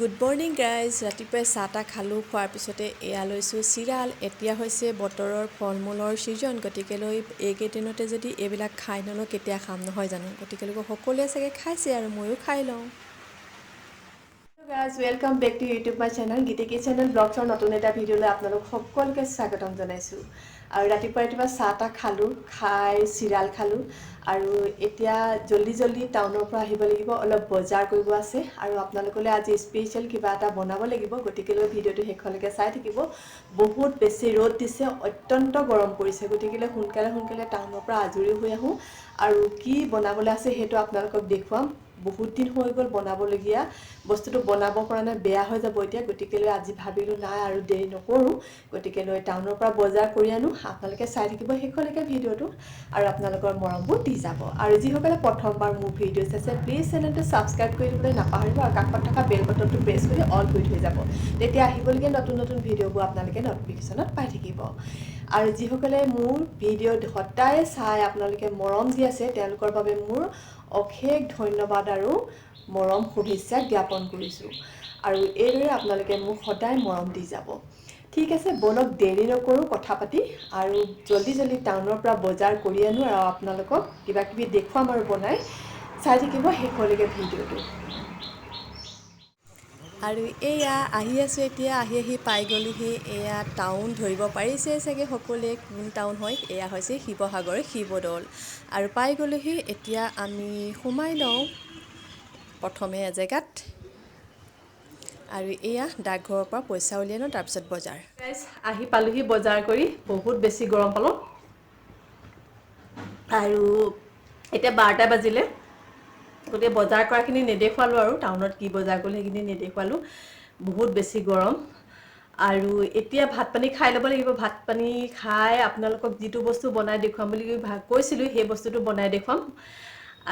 Good morning guys. ৰাতিপুৱাই চাহ তাহ খালোঁ, খোৱাৰ পিছতে এয়া লৈছোঁ চিৰাল। এতিয়া হৈছে বতৰৰ ফল মূলৰ ছিজন, গতিকেলৈ এইকেইদিনতে যদি এইবিলাক খাই নলওঁ কেতিয়া খাম, নহয় জানো? গতিকেলৈ সকলোৱে চাগে খাইছে আৰু ময়ো খাই লওঁ। Guys, welcome back to YouTube my channel Gitiki channel ব্লগছৰ নতুন এটা ভিডিঅ'লৈ আপোনালোক সকলোকে স্বাগতম জনাইছোঁ। আৰু ৰাতিপুৱা চাহ তাহ খালোঁ, খাই চিৰাল খালোঁ আৰু এতিয়া জল্দি টাউনৰ পৰা আহিব লাগিব, অলপ বজাৰ কৰিব আছে আৰু আপোনালোকলৈ আজি স্পেচিয়েল কিবা এটা বনাব লাগিব। গতিকেলৈ ভিডিঅ'টো শেষলৈকে চাই থাকিব। বহুত বেছি ৰ'দ দিছে, অত্যন্ত গৰম পৰিছে, গতিকেলৈ সোনকালে টাউনৰ পৰা আজৰি হৈ আহোঁ আৰু কি বনাবলৈ আছে সেইটো আপোনালোকক দেখুৱাম। বহুত দিন হৈ গ'ল বনাবলগীয়া, বস্তুটো বনাব পৰা নাই, বেয়া হৈ যাব এতিয়া। গতিকেলৈ আজি ভাবিলোঁ নাই আৰু দেৰি নকৰোঁ, গতিকেলৈ টাউনৰ পৰা বজাৰ কৰি আনো। আপোনালোকে চাই থাকিব শেষলৈকে ভিডিঅ'টো আৰু আপোনালোকৰ মৰমবোৰ দি যাব। আৰু যিসকলে প্ৰথমবাৰ মোৰ ভিডিঅ' চাইছে প্লিজ চেনেলটো ছাবস্ক্ৰাইব কৰি দিবলৈ নাপাহৰিব আৰু কাষত থকা বেল বটনটো প্ৰেছ কৰি অল কৰি থৈ যাব। তেতিয়া আহিবলগীয়া নতুন ভিডিঅ'বোৰ আপোনালোকে ন'টিফিকেশ্যনত পাই থাকিব। আৰু যিসকলে মোৰ ভিডিঅ' সদায় চাই আপোনালোকে মৰম দি আছে, তেওঁলোকৰ বাবে মোৰ অশেষ ধন্যবাদ আৰু মৰম শুভেচ্ছা জ্ঞাপন কৰিছোঁ। আৰু এইদৰে আপোনালোকে মোক সদায় মৰম দি যাব। ঠিক আছে, বলক দেৰি নকৰোঁ কথা পাতি আৰু জল্দি টাউনৰ পৰা বজাৰ কৰি আনো আৰু আপোনালোকক কিবা কিবি দেখুৱাম আৰু বনাই। চাই থাকিব শেষলৈকে ভিডিঅ'টো। আৰু এয়া আহি আছোঁ, এতিয়া আহি পাই গ'লোহি। এয়া টাউন, ধৰিব পাৰিছে চাগে সকলোৱে কোন টাউন হয়। এয়া হৈছে শিৱসাগৰ শিৱদৌল আৰু পাই গ'লোহি। এতিয়া আমি সোমাই লওঁ প্ৰথমে এজেগাত আৰু এয়া ডাকঘৰৰ পৰা পইচা উলিয়াই লওঁ, তাৰপিছত বজাৰ। আহি পালোহি বজাৰ কৰি, বহুত বেছি গৰম পালোঁ আৰু এতিয়া 12টা বাজিলে। গতিকে বজাৰ কৰাখিনি নেদেখুৱালোঁ আৰু টাউনত কি বজাৰ কৰিলোঁ সেইখিনি নেদেখুৱালোঁ, বহুত বেছি গৰম। আৰু এতিয়া ভাত পানী খাই ল'ব লাগিব। ভাত পানী খাই আপোনালোকক যিটো বস্তু বনাই দেখুৱাম বুলি কৈছিলোঁ সেই বস্তুটো বনাই দেখুৱাম।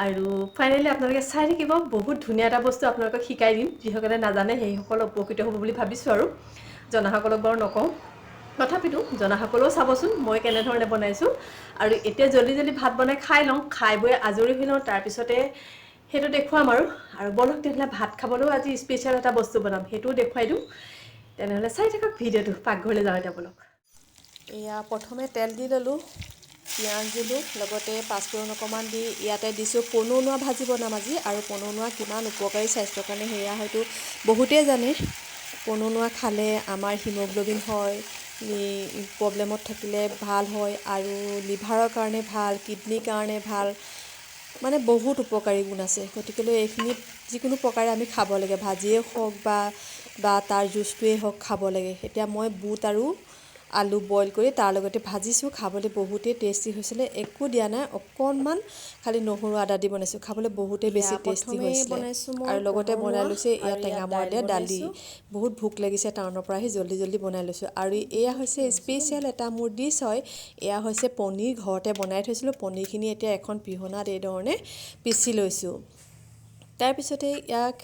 আৰু ফাইনেলি আপোনালোকে চাই থাকিব। বহুত ধুনীয়া এটা বস্তু আপোনালোকক শিকাই দিম, যিসকলে নাজানে সেইসকল উপকৃত হ'ব বুলি ভাবিছোঁ আৰু জনাসকলক বাৰু নকওঁ, তথাপিতো জনাসকলেও চাবচোন মই কেনেধৰণে বনাইছোঁ। আৰু এতিয়া জল্দি ভাত বনাই খাই লওঁ, খাই বৈ আজৰি হৈ লওঁ, তাৰপিছতে সেইটো দেখুৱাম আৰু বলক তেনেহ'লে ভাত খাবলৈও আজি স্পেচিয়েল এটা বস্তু বনাম, সেইটোও দেখুৱাই দিওঁ। তেনেহ'লে চাই থাকক ভিডিঅ'টো। পাকঘৰলৈ যাওঁ এতিয়া, বলক। এয়া প্ৰথমে তেল দি ল'লোঁ, পিঁয়াজ দিলোঁ, লগতে পাঁচফোৰণ অকণমান দি ইয়াতে দিছোঁ পনৌনোৱা ভাজি বনাম আজি। আৰু পনৌনোৱা কিমান উপকাৰী স্বাস্থ্যৰ কাৰণে সেয়া হয়তো বহুতেই জানে। পনৌনোৱা খালে আমাৰ হিমগ্ল'বিন হয়, প্ৰব্লেমত থাকিলে ভাল হয়, আৰু লিভাৰৰ কাৰণে ভাল, কিডনীৰ কাৰণে ভাল, মানে বহুত উপকাৰী গুণ আছে। গতিকেলৈ এইখিনি যিকোনো প্ৰকাৰে আমি খাব লাগে, ভাজিয়ে হওক বা তাৰ জুচটোৱেই হওক, খাব লাগে। এতিয়া মই বুট আৰু আলু বইল কৰি তাৰ লগতে ভাজিছোঁ, খাবলৈ বহুতেই টেষ্টি হৈছিলে। একো দিয়া নাই, অকণমান খালি নহৰু আদা দি বনাইছোঁ, খাবলৈ বহুতেই বেছি টেষ্টি হৈছিলে। আৰু লগতে বনাই লৈছোঁ এয়া টেঙামৰা দিয়া দালি। বহুত ভোক লাগিছে, টাউনৰ পৰা আহি জল্দি বনাই লৈছোঁ। আৰু এয়া হৈছে স্পেচিয়েল এটা মোৰ ডিছ হয়, এয়া হৈছে পনীৰ। ঘৰতে বনাই থৈছিলোঁ পনীৰখিনি, এতিয়া এখন পিহনাত এইধৰণে পিচি লৈছোঁ। তাৰপিছতে ইয়াক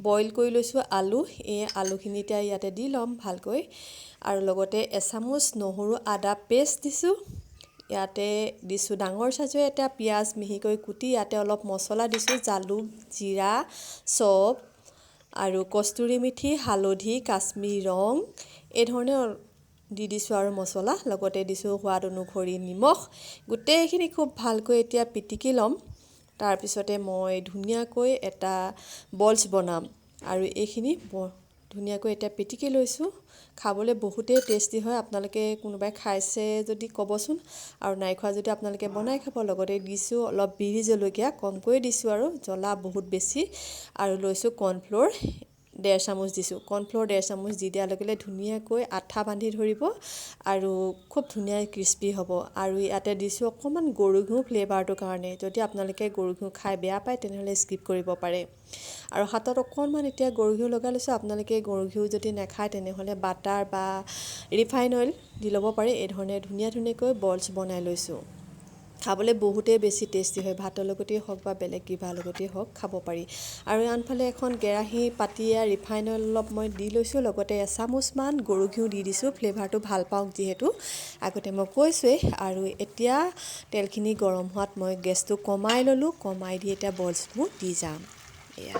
বইল কৰি লৈছোঁ আলু। এই আলুখিনি এতিয়া ইয়াতে দি ল'ম ভালকৈ, আৰু লগতে এচামুচ নহৰু আদা পেষ্ট দিছোঁ। ইয়াতে দিছোঁ ডাঙৰ চাইজৰ এটা পিঁয়াজ মিহিকৈ কুটি, ইয়াতে অলপ মছলা দিছোঁ, জালুক, জিৰা, চপ আৰু কস্তুৰী মেথি, হালধি, কাশ্মীৰ ৰং, এইধৰণে দি দিছোঁ আৰু মছলা। লগতে দিছোঁ সোৱাদ অনুসৰি নিমখ। গোটেইখিনি খুব ভালকৈ এতিয়া পিটিকি ল'ম। তাৰপিছতে মই ধুনীয়াকৈ এটা বলছ বনাম আৰু এইখিনি ধুনীয়াকৈ এতিয়া পিটিকি লৈছোঁ। খাবলৈ বহুতেই টেষ্টি হয়, আপোনালোকে কোনোবাই খাইছে যদি ক'বচোন, আৰু নাই খোৱা যদি আপোনালোকে বনাই খাব। লগতে দিছোঁ অলপ বিৰি জলকীয়া, কমকৈ দিছোঁ আৰু জ্বলা বহুত বেছি। আৰু লৈছোঁ কৰ্ণফ্ল'ৰ 1.5 চামুচ দিছোঁ। কৰ্ণফ্ল'ৰ 1.5 চামুচ দি দিয়াৰ লগে লগে ধুনীয়াকৈ আঠা বান্ধি ধৰিব আৰু খুব ধুনীয়া ক্ৰিস্পি হ'ব। আৰু ইয়াতে দিছোঁ অকণমান গৰু ঘিউ ফ্লেভাৰটোৰ কাৰণে। যদি আপোনালোকে গৰু ঘিউ খাই বেয়া পায় তেনেহ'লে স্কিপ কৰিব পাৰে। আৰু হাতত অকণমান এতিয়া গৰু ঘিউ লগাই লৈছোঁ। আপোনালোকে গৰু ঘিউ যদি নাখায় তেনেহ'লে বাটাৰ বা ৰিফাইন অইল দি ল'ব পাৰে। এইধৰণে ধুনীয়াকৈ বলছ বনাই লৈছোঁ। খাবলৈ বহুতেই বেছি টেষ্টি হয়, ভাতৰ লগতেই হওক বা বেলেগ কিবাৰ লগতেই হওক খাব পাৰি। আৰু আনফালে এখন কেৰাহী পাতি ৰিফাইন অইল অলপ মই দি লৈছোঁ, লগতে এচামুচমান গৰু ঘিউ দি দিছোঁ, ফ্লেভাৰটো ভাল পাওঁ যিহেতু আগতে মই কৈছোঁৱেই। আৰু এতিয়া তেলখিনি গৰম হোৱাত মই গেছটো কমাই ল'লোঁ, কমাই দি এতিয়া বলছবোৰ দি যাম। এয়া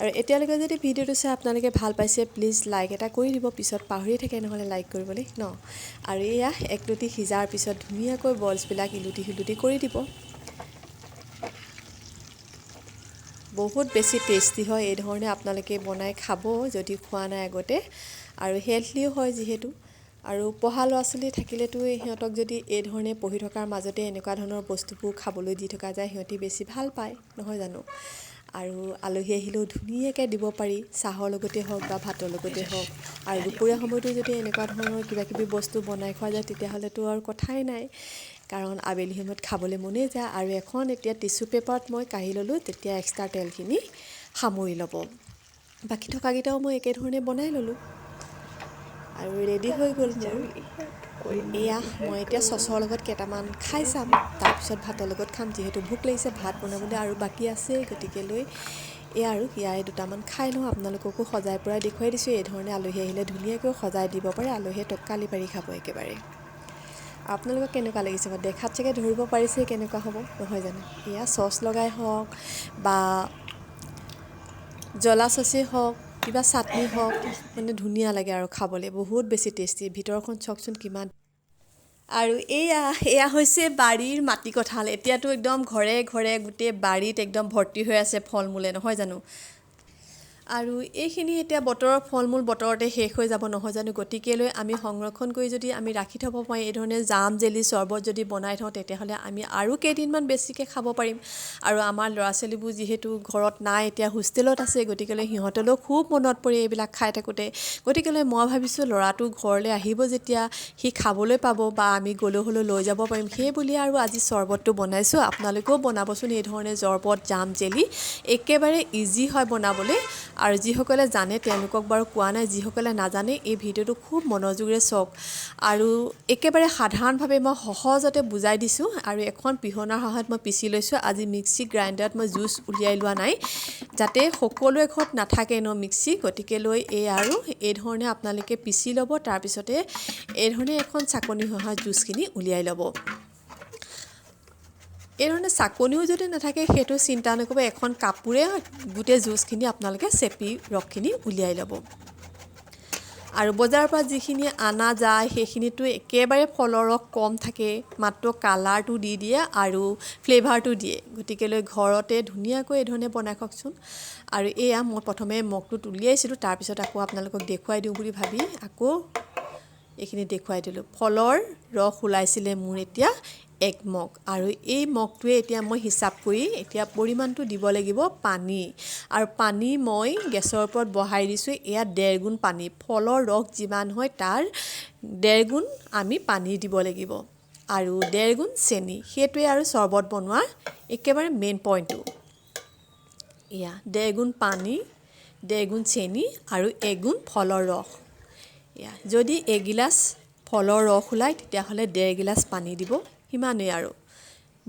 আৰু এতিয়ালৈকে যদি ভিডিঅ'টো চাই আপোনালোকে ভাল পাইছে প্লিজ লাইক এটা কৰি দিব, পিছত পাহৰি থাকে নহ'লে লাইক কৰিবলৈ ন। আৰু এয়া একলুটি সিজাৰ পিছত ধুনীয়াকৈ বলছবিলাক ইলুটি সিলুটি কৰি দিব। বহুত বেছি টেষ্টি হয়, এই ধৰণে আপোনালোকে বনাই খাব যদি খোৱা নাই আগতে, আৰু হেল্থলিও হয় যিহেতু। আৰু পঢ়া ল'ৰা ছোৱালী থাকিলেতো সিহঁতক যদি এই ধৰণে পঢ়ি থকাৰ মাজতে এনেকুৱা ধৰণৰ বস্তুবোৰ খাবলৈ দি থকা যায় সিহঁতি বেছি ভাল পায় নহয় জানো। আৰু আলহী আহিলেও ধুনীয়াকৈ দিব পাৰি, চাহৰ লগতে হওক বা ভাতৰ লগতে হওক। আৰু দুপৰীয়া সময়তো যদি এনেকুৱা ধৰণৰ কিবা কিবি বস্তু বনাই খোৱা যায় তেতিয়াহ'লেতো আৰু কথাই নাই, কাৰণ আবেলি সময়ত খাবলৈ মনেই যায়। আৰু এখন এতিয়া টিচু পেপাৰত মই কাঢ়ি ল'লোঁ, তেতিয়া এক্সট্ৰা তেলখিনি সামৰি ল'ব। বাকী থকাকেইটাও মই একেধৰণে বনাই ল'লোঁ আৰু ৰেডি হৈ গ'ল মোৰ। এয়া মই এতিয়া চচৰ লগত কেইটামান খাই চাম, তাৰপিছত ভাতৰ লগত খাম, যিহেতু ভোক লাগিছে। ভাত বনাবলৈ আৰু বাকী আছে, গতিকেলৈ এয়া আৰু ইয়াৰে দুটামান খাই লওঁ। আপোনালোককো সজাই পৰাই দেখুৱাই দিছোঁ, এই ধৰণে আলহী আহিলে ধুনীয়াকৈ সজাই দিব পাৰে, আলহীয়ে টকালি পাৰি খাব একেবাৰে। আপোনালোকক কেনেকুৱা লাগিছে বাৰু, দেখাত চাগে ধৰিব পাৰিছে কেনেকুৱা হ'ব নহয় জানো। এয়া চচ লগাই হওক বা জ্বলা চচেই হওক, কিবা চাটনি হওক, মানে ধুনীয়া লাগে আৰু খাবলৈ, বহুত বেছি টেষ্টি। ভিতৰখন চাওকচোন কিমান। আৰু এয়া হৈছে বাৰীৰ মাটি কঁঠাল। এতিয়াতো একদম ঘৰে ঘৰে গোটেই বাৰীত একদম ভৰ্তি হৈ আছে ফল মূলে নহয় জানো। আৰু এইখিনি এতিয়া বতৰৰ ফল মূল বতৰতে শেষ হৈ যাব নহয় জানো, গতিকেলৈ আমি সংৰক্ষণ কৰি যদি আমি ৰাখি থ'ব পাৰোঁ, এই ধৰণে জাম জেলি চৰ্বত যদি বনাই থওঁ তেতিয়াহ'লে আমি আৰু কেইদিনমান বেছিকৈ খাব পাৰিম। আৰু আমাৰ ল'ৰা ছোৱালীবোৰ যিহেতু ঘৰত নাই, এতিয়া হোষ্টেলত আছে, গতিকেলৈ সিহঁতলৈও খুব মনত পৰে এইবিলাক খাই থাকোঁতে। গতিকেলৈ মই ভাবিছোঁ ল'ৰাটো ঘৰলৈ আহিব যেতিয়া সি খাবলৈ পাব বা আমি গ'লেও হ'লেও লৈ যাব পাৰিম, সেই বুলিয়ে আৰু আজি চৰ্বতটো বনাইছোঁ। আপোনালোকেও বনাবচোন এই ধৰণে চৰ্বত জাম জেলি, একেবাৰে ইজি হয় বনাবলৈ। আৰু যিসকলে জানে তেওঁলোকক বাৰু কোৱা নাই, যিসকলে নাজানে এই ভিডিঅ'টো খুব মনোযোগেৰে চাওক। আৰু একেবাৰে সাধাৰণভাৱে মই সহজতে বুজাই দিছোঁ। আৰু এখন পিহনাৰ সহায়ত মই পিচি লৈছোঁ। আজি মিক্সি গ্ৰাইণ্ডাৰত মই জুচ উলিয়াই লোৱা নাই, যাতে সকলোৱে ঘৰত নাথাকে ন মিক্সি, গতিকেলৈ আৰু এই ধৰণে আপোনালোকে পিচি ল'ব। তাৰপিছতে এই ধৰণে এখন চাকনিৰ সহায়ত জুচখিনি উলিয়াই ল'ব। এই ধৰণে চাকনিও যদি নাথাকে সেইটো চিন্তা নকৰিব, এখন কাপোৰে গোটেই জুচখিনি আপোনালোকে চেপি ৰসখিনি উলিয়াই ল'ব। আৰু বজাৰৰ পৰা যিখিনি অনা যায় সেইখিনিতো একেবাৰে ফলৰ ৰস কম থাকে, মাত্ৰ কালাৰটো দি দিয়ে আৰু ফ্লেভাৰটো দিয়ে। গতিকেলৈ ঘৰতে ধুনীয়াকৈ এই ধৰণে বনাই খাওকচোন। আৰু এয়া মই প্ৰথমে মগটোত উলিয়াইছিলোঁ, তাৰপিছত আকৌ আপোনালোকক দেখুৱাই দিওঁ বুলি ভাবি আকৌ এইখিনি দেখুৱাই দিলোঁ। ফলৰ ৰস ওলাইছিলে মোৰ এতিয়া 1 মগ, আৰু এই মগটোৱে এতিয়া মই হিচাপ কৰি এতিয়া পৰিমাণটো দিব লাগিব পানী। আৰু পানী মই গেছৰ ওপৰত বহাই দিছোঁ, এয়া 1.5 গুণ পানী। ফলৰ ৰস যিমান হয় তাৰ 1.5 গুণ আমি পানী দিব লাগিব, আৰু 1.5 গুণ চেনি। সেইটোৱে আৰু চৰ্বত বনোৱাৰ একেবাৰে মেইন পইণ্টটো। এয়া 1.5 গুণ পানী, 1.5 গুণ চেনি আৰু 1 গুণ ফলৰ ৰস। এয়া যদি এগিলাচ ফলৰ ৰস ওলায় তেতিয়াহ'লে 1.5 গিলাচ পানী দিব, সিমানেই আৰু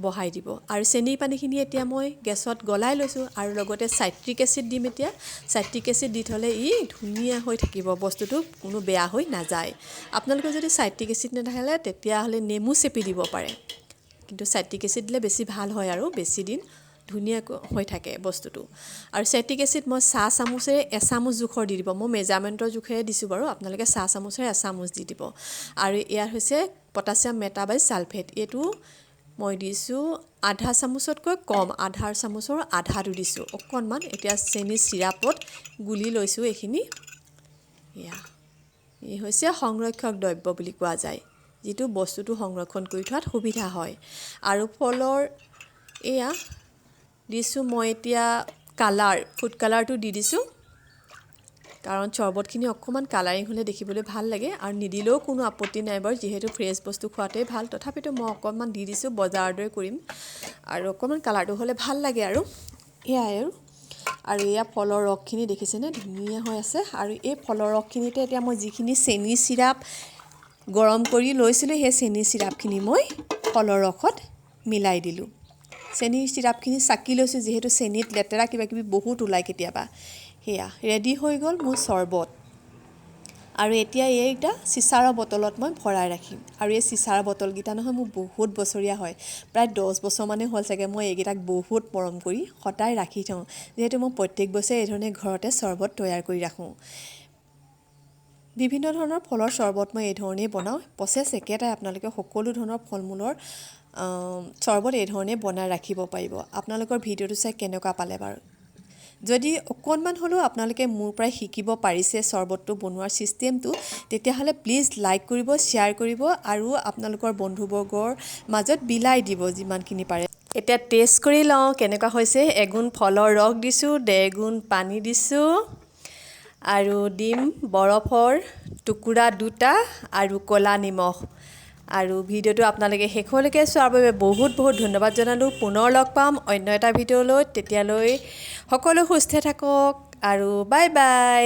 বহাই দিব। আৰু চেনি পানীখিনি এতিয়া মই গেছত গলাই লৈছোঁ, আৰু লগতে চাইট্ৰিক এচিড দিম। এতিয়া চাইট্ৰিক এচিড দি থ'লে ধুনীয়া হৈ থাকিব বস্তুটো, কোনো বেয়া হৈ নাযায়। আপোনালোকে যদি চাইট্ৰিক এচিড নাথাকে তেতিয়াহ'লে নেমু চেপি দিব পাৰে, কিন্তু চাইট্ৰিক এচিড দিলে বেছি ভাল হয় আৰু বেছি দিন ধুনীয়াকৈ হৈ থাকে বস্তুটো। আৰু চাইট্ৰিক এচিড মই চাহ চামুচেৰে এচামুচ জোখৰ দি দিব, মই মেজাৰমেণ্টৰ জোখেৰে দিছোঁ বাৰু, আপোনালোকে চাহ চামুচেৰে এচামুচ দি দিব। আৰু ইয়াত হৈছে পটাছিয়াম মেটাবাইজ ছালফেট, এইটো মই দিছোঁ আধা চামুচতকৈ কম, আধাৰ চামুচৰ আধাটো দিছোঁ অকণমান। এতিয়া চেনি চিৰাপত গুলি লৈছোঁ এইখিনি। এই হৈছে সংৰক্ষক দ্ৰব্য বুলি কোৱা যায়, যিটো বস্তুটো সংৰক্ষণ কৰি থোৱাত সুবিধা হয়। আৰু ফলৰ এয়া দিছোঁ মই এতিয়া কালাৰ, ফুড কালাৰটো দি দিছোঁ, কাৰণ চৰ্বতখিনি অকণমান কালাৰিং হ'লে দেখিবলৈ ভাল লাগে। আৰু নিদিলেও কোনো আপত্তি নাই বাৰু, যিহেতু ফ্ৰেছ বস্তু খোৱাটোৱে ভাল। তথাপিতো মই অকণমান দি দিছোঁ, বজাৰৰ দৰে কৰিম, আৰু অকণমান কালাৰটো হ'লে ভাল লাগে আৰু এয়াই আৰু এয়া ফলৰ ৰসখিনি দেখিছেনে ধুনীয়া হৈ আছে। আৰু এই ফলৰ ৰসখিনিতে এতিয়া মই যিখিনি চেনি চিৰাপ গৰম কৰি লৈছিলোঁ সেই চেনি চিৰাপখিনি মই ফলৰ ৰসত মিলাই দিলোঁ। চেনি চিৰাপখিনি চাকি লৈছোঁ, যিহেতু চেনিত লেতেৰা কিবাকিবি বহুত ওলায় কেতিয়াবা। সেয়া ৰেডি হৈ গ'ল মোৰ চৰ্বত। আৰু এতিয়া এইকেইটা চিচাৰৰ বটলত মই ভৰাই ৰাখিম আৰু এই চিচাৰৰ বটলকেইটা নহয় মোৰ বহুত বছৰীয়া হয় প্ৰায় 10 বছৰমানেই হ'ল চাগে মই এইকেইটাক বহুত মৰম কৰি সদায় ৰাখি থওঁ যিহেতু মই প্ৰত্যেক বছৰে এই ধৰণে ঘৰতে চৰ্বত তৈয়াৰ কৰি ৰাখোঁ বিভিন্ন ধৰণৰ ফলৰ চৰ্বত মই এই ধৰণেই বনাওঁ প্ৰচেছ একেটাই আপোনালোকে সকলো ধৰণৰ ফল মূলৰ চৰ্বত এই ধৰণে বনাই ৰাখিব পাৰিব আপোনালোকৰ ভিডিঅ'টো চাই কেনেকুৱা পালে বাৰু যদি অকণমান হ'লেও আপোনালোকে মোৰ পৰাই শিকিব পাৰিছে চৰ্বতটো বনোৱাৰ ছিষ্টেমটো তেতিয়াহ'লে প্লিজ লাইক কৰিব শ্বেয়াৰ কৰিব আৰু আপোনালোকৰ বন্ধুবৰ্গৰ মাজত বিলাই দিব যিমানখিনি পাৰে এতিয়া টেষ্ট কৰি লওঁ কেনেকুৱা হৈছে এগুণ ফলৰ ৰস দিছোঁ 1.5 গুণ পানী দিছোঁ আৰু দিম বৰফৰ টুকুৰা 2টা আৰু ক'লা নিমখ আৰু ভিডিঅ'টো আপোনালোকে শেষলৈকে চোৱাৰ বাবে বহুত বহুত ধন্যবাদ জনালোঁ পুনৰ লগ পাম অন্য এটা ভিডিঅ'লৈ তেতিয়ালৈ সকলো সুস্থ থাকক আৰু বাই বাই